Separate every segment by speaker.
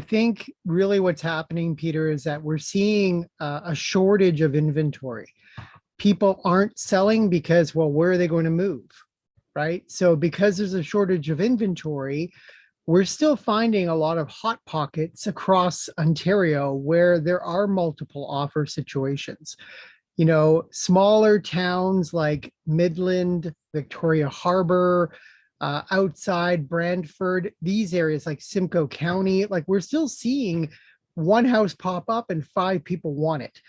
Speaker 1: think really what's happening, Peter, is that we're seeing a shortage of inventory. People aren't selling because, well, where are they going to move? Right. So because there's a shortage of inventory, we're still finding a lot of hot pockets across Ontario where there are multiple offer situations. Smaller towns like Midland, Victoria Harbor, outside Brantford, these areas like Simcoe County, like we're still seeing one house pop up and five people want it.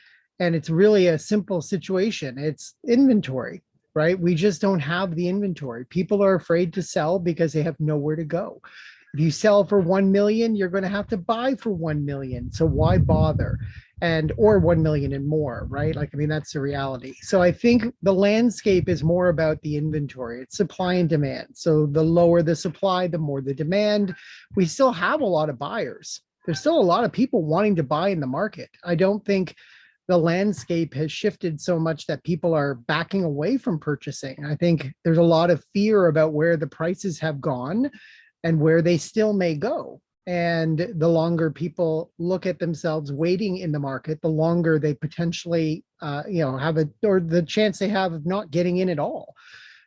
Speaker 1: And it's really a simple situation. It's inventory, right? We just don't have the inventory. People are afraid to sell because they have nowhere to go. If you sell for 1 million, you're going to have to buy for 1 million. So why bother? And or 1 million and more, right? Like, I mean, that's the reality. So I think the landscape is more about the inventory. It's supply and demand. So the lower the supply, the more the demand. We still have a lot of buyers. There's still a lot of people wanting to buy in the market. I don't think the landscape has shifted so much that people are backing away from purchasing. I think there's a lot of fear about where the prices have gone and where they still may go. And the longer people look at themselves waiting in the market, the longer they potentially, have or the chance they have of not getting in at all.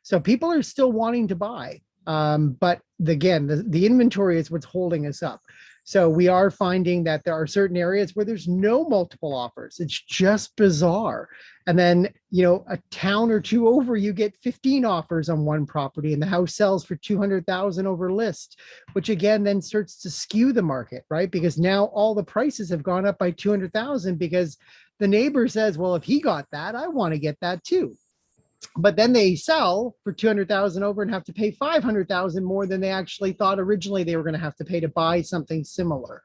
Speaker 1: So people are still wanting to buy. But again, the inventory is what's holding us up. So we are finding that there are certain areas where there's no multiple offers. It's just bizarre. And then, a town or two over, you get 15 offers on one property and the house sells for 200,000 over list, which again, then starts to skew the market, right? Because now all the prices have gone up by 200,000 because the neighbor says, well, if he got that, I want to get that too. But then they sell for 200,000 over and have to pay 500,000 more than they actually thought originally they were going to have to pay to buy something similar.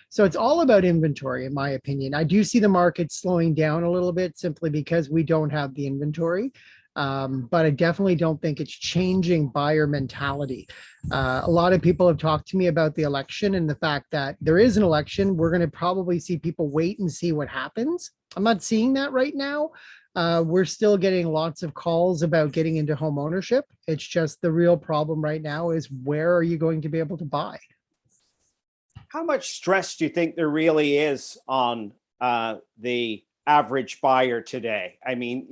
Speaker 1: So it's all about inventory, in my opinion. I do see the market slowing down a little bit simply because we don't have the inventory. But I definitely don't think it's changing buyer mentality. A lot of people have talked to me about the election and the fact that there is an election. We're going to probably see people wait and see what happens. I'm not seeing that right now. We're still getting lots of calls about getting into home ownership. It's just the real problem right now is where are you going to be able to buy?
Speaker 2: How much stress do you think there really is on the average buyer today? I mean,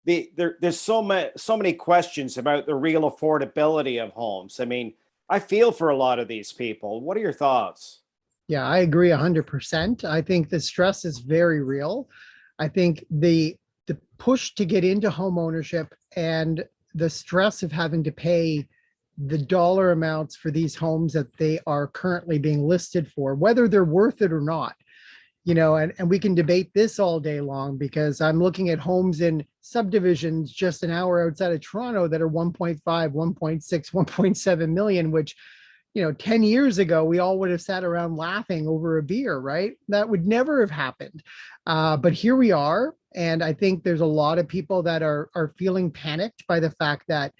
Speaker 2: there's so many questions about the real affordability of homes. I mean, I feel for a lot of these people. What are your thoughts?
Speaker 1: Yeah, I agree 100%. I think the stress is very real. I think the push to get into home ownership and the stress of having to pay the dollar amounts for these homes that they are currently being listed for, whether they're worth it or not, and we can debate this all day long because I'm looking at homes in subdivisions just an hour outside of Toronto that are 1.5, 1.6, 1.7 million, which 10 years ago, we all would have sat around laughing over a beer, right? That would never have happened. But here we are. And I think there's a lot of people that are feeling panicked by the fact that,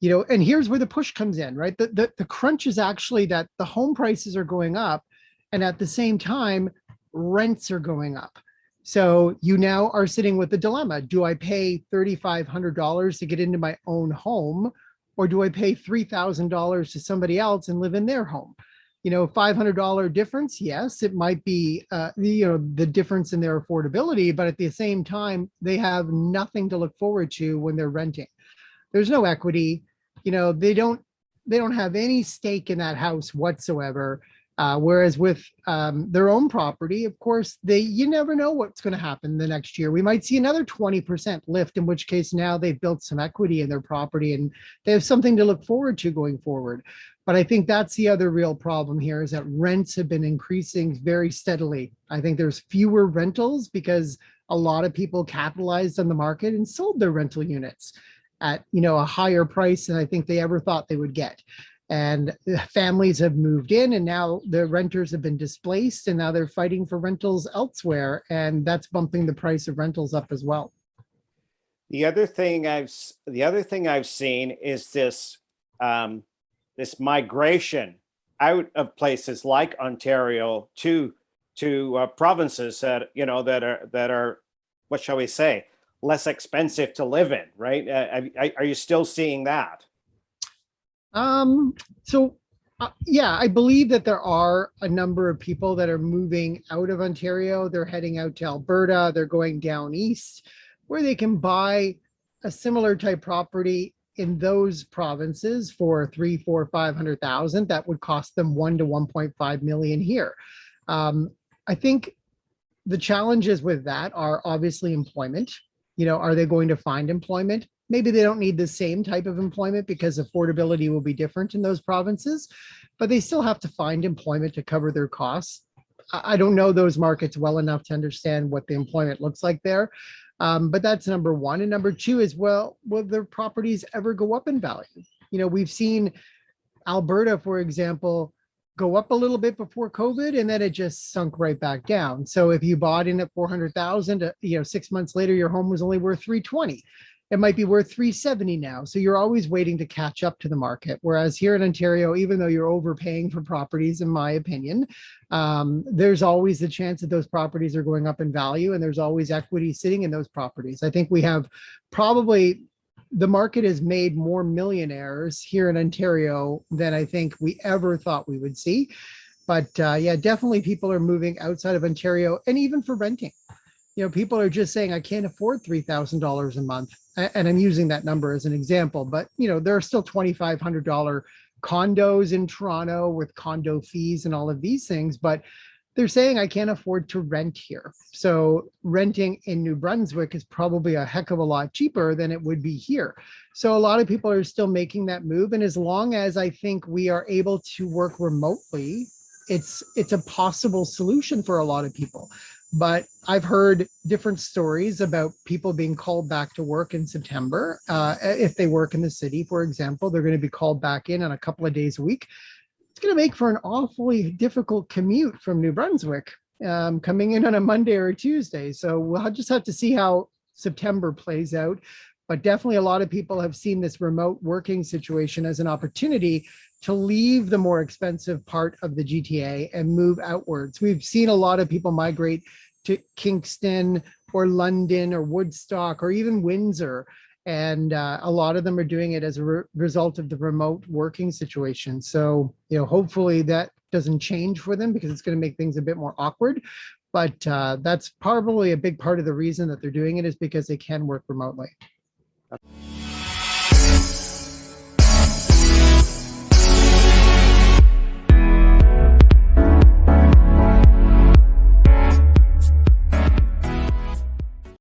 Speaker 1: and here's where the push comes in, right? The crunch is actually that the home prices are going up. And at the same time, rents are going up. So you now are sitting with the dilemma. Do I pay $3,500 to get into my own home? Or do I pay $3,000 to somebody else and live in their home? $500 difference. Yes, it might be, the difference in their affordability, but at the same time, they have nothing to look forward to when they're renting. There's no equity. They don't have any stake in that house whatsoever. Whereas with their own property, of course, you never know what's going to happen the next year. We might see another 20% lift, in which case now they've built some equity in their property and they have something to look forward to going forward. But I think that's the other real problem here is that rents have been increasing very steadily. I think there's fewer rentals because a lot of people capitalized on the market and sold their rental units at a higher price than I think they ever thought they would get. And families have moved in and now the renters have been displaced and now they're fighting for rentals elsewhere. And that's bumping the price of rentals up as well.
Speaker 2: The other thing I've seen is this migration out of places like Ontario to provinces that are what shall we say, less expensive to live in, right? Are you still seeing that?
Speaker 1: So Yeah, I believe that there are a number of people that are moving out of Ontario. They're heading out to Alberta. They're going down east where they can buy a similar type property in those provinces for 3, 4, 500,000. That would cost them 1 to 1.5 million here. I think the challenges with that are obviously employment. Are they going to find employment? Maybe they don't need the same type of employment because affordability will be different in those provinces, but they still have to find employment to cover their costs. I don't know those markets well enough to understand what the employment looks like there. But that's number one. And number two is, well, will their properties ever go up in value? We've seen Alberta, for example, go up a little bit before COVID, and then it just sunk right back down. So if you bought in at 400,000, 6 months later, your home was only worth 320. It might be worth 370 now. So you're always waiting to catch up to the market. Whereas here in Ontario, even though you're overpaying for properties, in my opinion, there's always the chance that those properties are going up in value, and there's always equity sitting in those properties. I think we have probably the market has made more millionaires here in Ontario than I think we ever thought we would see. But yeah, definitely people are moving outside of Ontario, and even for renting. People are just saying, I can't afford $3,000 a month. And I'm using that number as an example, but there are still $2,500 condos in Toronto with condo fees and all of these things, but they're saying I can't afford to rent here. So renting in New Brunswick is probably a heck of a lot cheaper than it would be here. So a lot of people are still making that move. And as long as I think we are able to work remotely, it's a possible solution for a lot of people. But I've heard different stories about people being called back to work in September. If they work in the city, for example, they're going to be called back in on a couple of days a week. It's going to make for an awfully difficult commute from New Brunswick, coming in on a Monday or a Tuesday. So we'll just have to see how September plays out. But definitely a lot of people have seen this remote working situation as an opportunity to leave the more expensive part of the GTA and move outwards. We've seen a lot of people migrate to Kingston or London or Woodstock or even Windsor. And a lot of them are doing it as a result of the remote working situation. So, hopefully that doesn't change for them, because it's going to make things a bit more awkward. But that's probably a big part of the reason that they're doing it, is because they can work remotely.